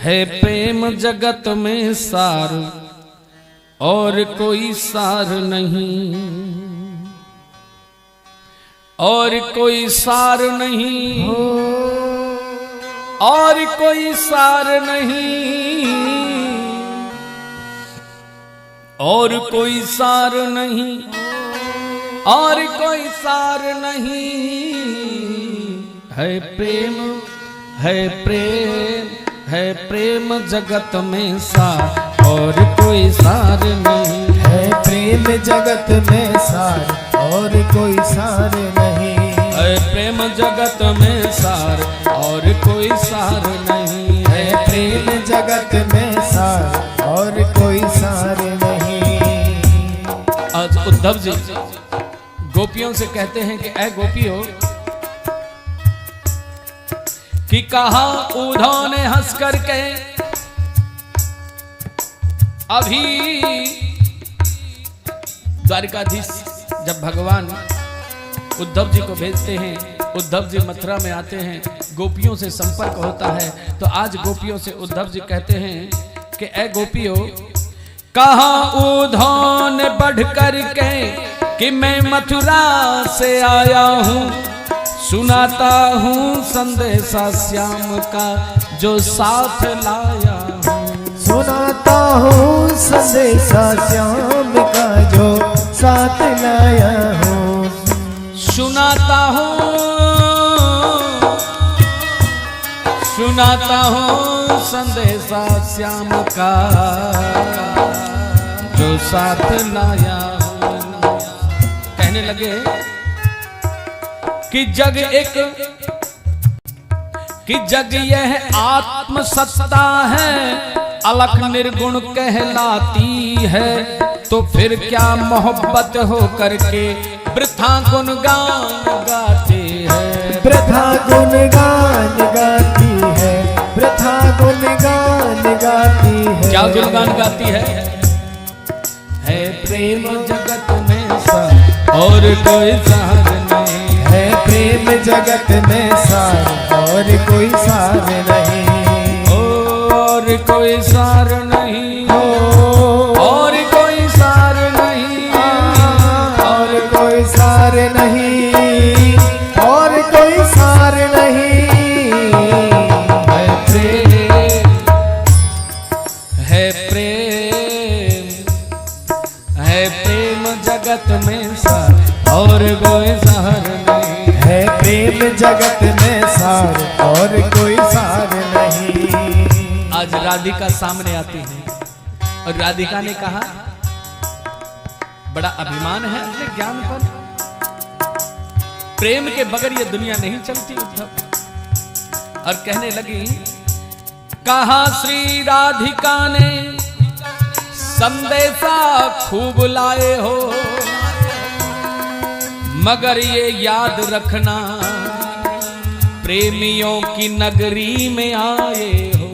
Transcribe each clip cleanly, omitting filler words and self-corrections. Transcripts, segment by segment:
है प्रेम जगत में सार और कोई सार नहीं, और कोई सार नहीं, और कोई सार नहीं, और कोई सार नहीं, और कोई सार नहीं। है प्रेम, है प्रेम, है प्रेम जगत में सार और कोई सार नहीं। है प्रेम जगत में सार और कोई सार नहीं। है प्रेम जगत में सार और कोई सार नहीं। है प्रेम जगत में सार और कोई सार नहीं। आज उद्धव जी गोपियों से कहते हैं कि ऐ गोपियों, कि कहा उद्धव ने हंस करके अभी द्वारिकाधीश जब भगवान उद्धव जी को भेजते हैं, उद्धव जी मथुरा में आते हैं, गोपियों से संपर्क होता है। तो आज गोपियों से उद्धव जी कहते हैं कि ऐ गोपियों, कहा उद्धव ने बढ़ करके कि मैं मथुरा से आया हूँ, सुनाता हूँ संदेशा श्याम का जो साथ लाया हूँ। सुनाता हूँ संदेशा श्याम का जो साथ लाया हूँ। सुनाता हूँ, सुनाता हूँ संदेशा श्याम का जो साथ लाया हूँ। कहने लगे कि जग एक, कि जग यह आत्म सत्ता है, अलख निर्गुण कहलाती है, तो फिर क्या मोहब्बत हो करके वृथा गुणगान गाते हैं। वृथा गुणगान गाती है, वृथा गुणगान गाती है। क्या गुणगान गाती है? प्रेम जगत में सार और कोई सार नहीं। है प्रेम जगत में सार और कोई सार नहीं। और कोई सार नहीं, और कोई सार नहीं, और कोई सार नहीं, और कोई सार नहीं। है प्रेम, है प्रेम, है प्रेम जगत में सार और कोई सार नहीं। है प्रेम जगत में सार और कोई सार नहीं। आज राधिका सामने आती है और राधिका ने कहा, बड़ा अभिमान है अपने ज्ञान पर, प्रेम के बगैर ये दुनिया नहीं चलती उद्धव। और कहने लगी, कहा श्री राधिका ने संदेशा खूब लाए हो, मगर ये याद रखना प्रेमियों की नगरी में आए हो।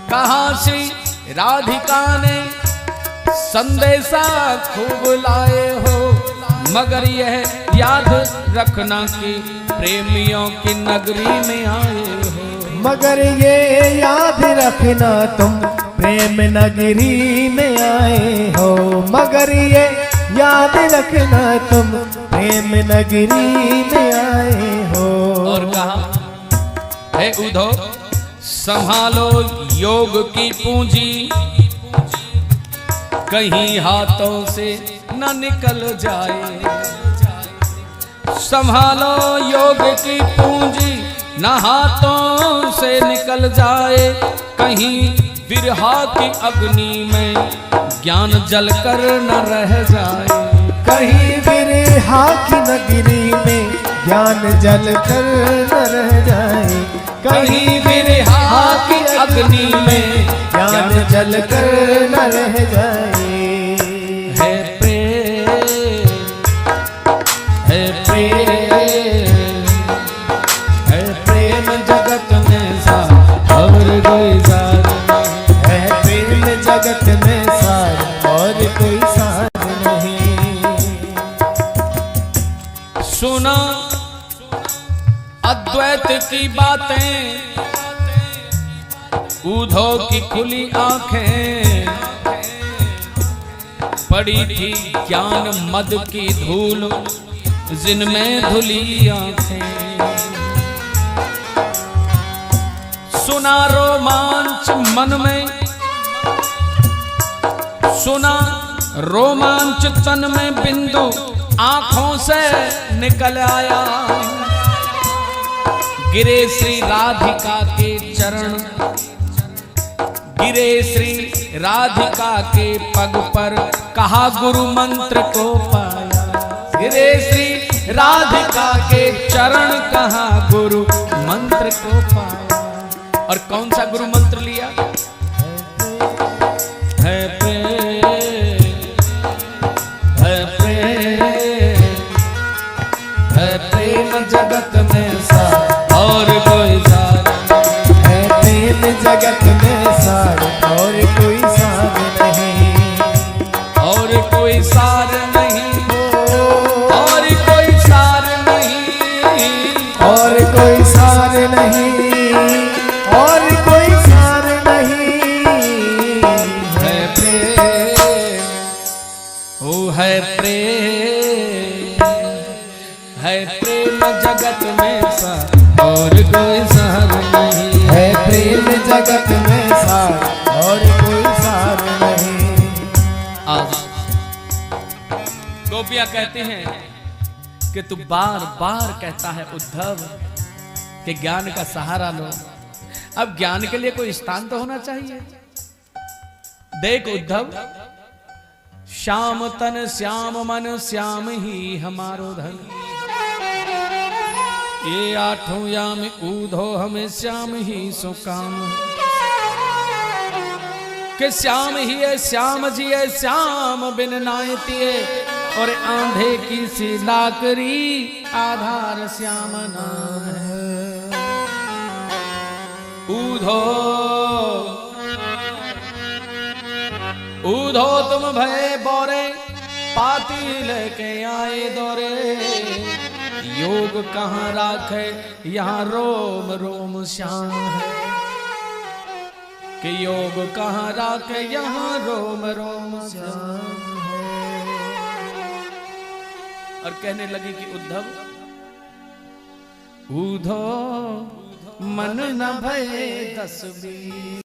कहा श्री राधिका ने संदेशा खूब लाए हो, मगर यह याद रखना कि प्रेमियों की नगरी में आए हो। मगर ये याद रखना तुम प्रेम नगरी में आए हो। मगर ये याद रखना तुम प्रेम नगरी में आए हो। और कहा, हे उद्धव संभालो योग की पूंजी, कहीं हाथों से न निकल जाए। संभालो योग की पूंजी, न हाथों से निकल जाए, कहीं विरहा की अग्नि में ज्ञान जलकर न रह जाए। कहीं विरहा की नगरी में ज्ञान जलकर न रह जाए। कहीं विरहा की अग्नि में ज्ञान जलकर न रह जाए। है प्रेम, है प्रेम, है प्रेम जगत में सार और कोई सार नहीं। है प्रेम जगत में सार और कोई सार नहीं। सुना अद्वैत की बातें, उद्धव की खुली आंखें, पड़ी थी ज्ञान मद की धूल जिनमें धुली आंखें। सुना रोमांच मन में, सुना रोमांच तन में, बिंदु आंखों से निकल आया। गिरे श्री राधिका के चरण, गिरे श्री राधिका के पग पर, कहा गुरु मंत्र को पाया। गिरे श्री राधिका के चरण, कहा गुरु मंत्र को पाया। और कौन सा गुरु मंत्र लिया? है प्रेम, है प्रेम, है प्रेम जगत में सार और कोई सार, है प्रेम जगत में सार और कोई सार नहीं, और कोई सार नहीं, और कोई सार नहीं, और कोई सार नहीं, और कोई सार नहीं। है प्रेम, ओ है प्रेम, है प्रेम जगत में सार और कोई सार नहीं, है प्रेम जगत में सार और कोई सार नहीं। आज गोपियां कहती हैं कि तू बार बार कहता है उद्धव कि ज्ञान का सहारा लो। अब ज्ञान के लिए कोई स्थान तो होना चाहिए। देख उद्धव, श्याम तन श्याम मन श्याम ही हमारो धन, ये आठों याम ऊधो हमें श्याम ही सो काम। कि श्याम ही है, श्याम जी है, श्याम बिन नायती है, और आंधे की सी लाकरी आधार श्याम नाम है। ऊधो ऊधो तुम भय बोरे, पाती लेके आए दौरे। योग कहाँ राखे यहाँ रोम रोम श्याम है, कि योग कहाँ राखे यहाँ रोम रोम श्याम है। और कहने लगी कि उद्धव, ऊधो मन न भये 10-20,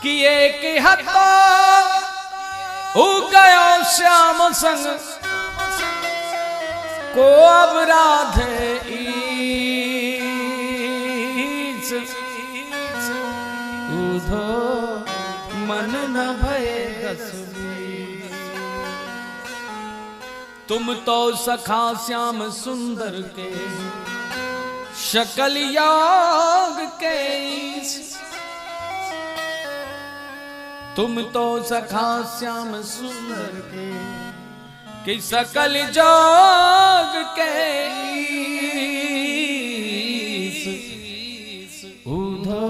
कि एक हत्ता हो गयो श्याम संग, को अब राधे ईस। ऊधो मन न भये 10-20, तुम तो सखा श्याम सुंदर के शकल याग के ईस। तुम तो सखा श्याम सुंदर के सकल जोग के ईस। ऊधो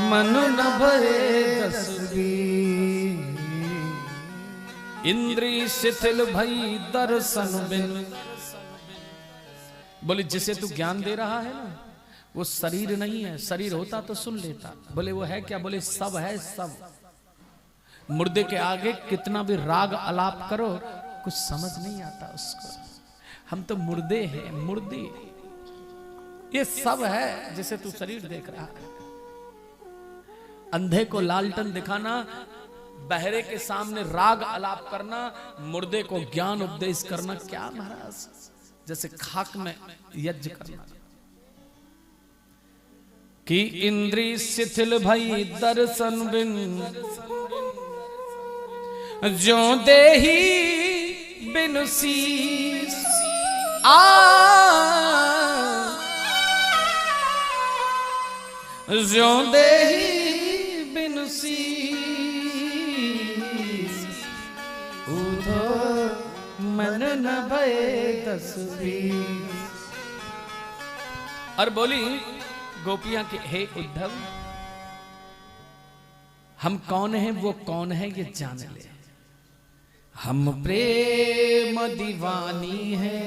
मन न भये 10-20, इंद्री शिथिल भई दर्शन बिन। बोले जिसे तू ज्ञान दे रहा है ना, वो शरीर नहीं है, शरीर होता तो सुन लेता। बोले वो है क्या? बोले सब है सब। मुर्दे के आगे कितना भी राग आलाप करो कुछ समझ नहीं आता उसको। हम तो मुर्दे हैं, मुर्दी। ये सब है जिसे तू शरीर देख रहा है। अंधे को लालटन दिखाना, बहरे के सामने राग आलाप करना, मुर्दे को ज्ञान उपदेश करना, क्या महाराज? जैसे खाक में यज्ञ करना। कि इंद्री शिथिल भई दर्शन बिन, जो देही बिन शीस। जो देही बिन शीस। ऊधो मन न भये 10-20। और बोली गोपियां के हे उद्धव, हम कौन हैं, वो कौन है ये जान ले। हम प्रेम दीवानी है,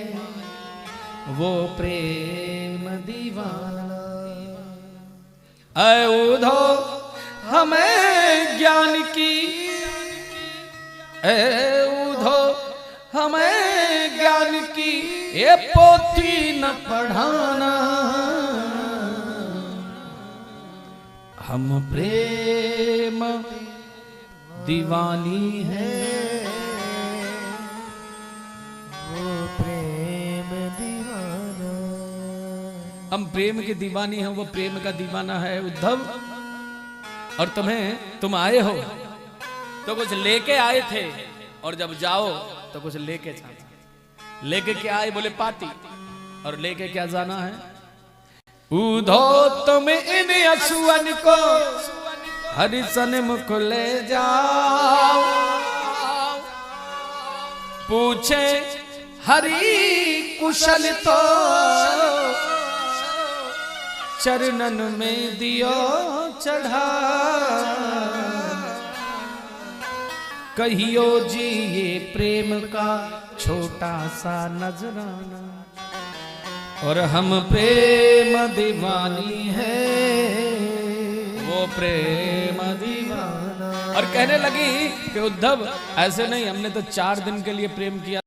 वो प्रेम दीवाना। ऐ उद्धव हमें ज्ञान की, ऐ उद्धव हमें ज्ञान की ये पोथी न पढ़ाना, हम प्रेम दीवानी है, वो प्रेम दीवाना। हम प्रेम की दीवानी हैं, वो प्रेम का दीवाना है उद्धव। और तुम आए हो तो कुछ लेके आए थे, और जब जाओ तो कुछ लेके जाना। लेके क्या आए? बोले पाती। और लेके क्या जाना है? उद्धव तुम इन असुअन को हरि सन्मुख ले जाओ, पूछे हरि कुशल तो चरणन में दियो चढ़ा, कहियो जी ये प्रेम का छोटा सा नजराना, और हम प्रेम दीवानी है, वो प्रेम दीवाना। और कहने लगी कि उद्धव ऐसे नहीं, हमने तो 4 दिन के लिए प्रेम किया।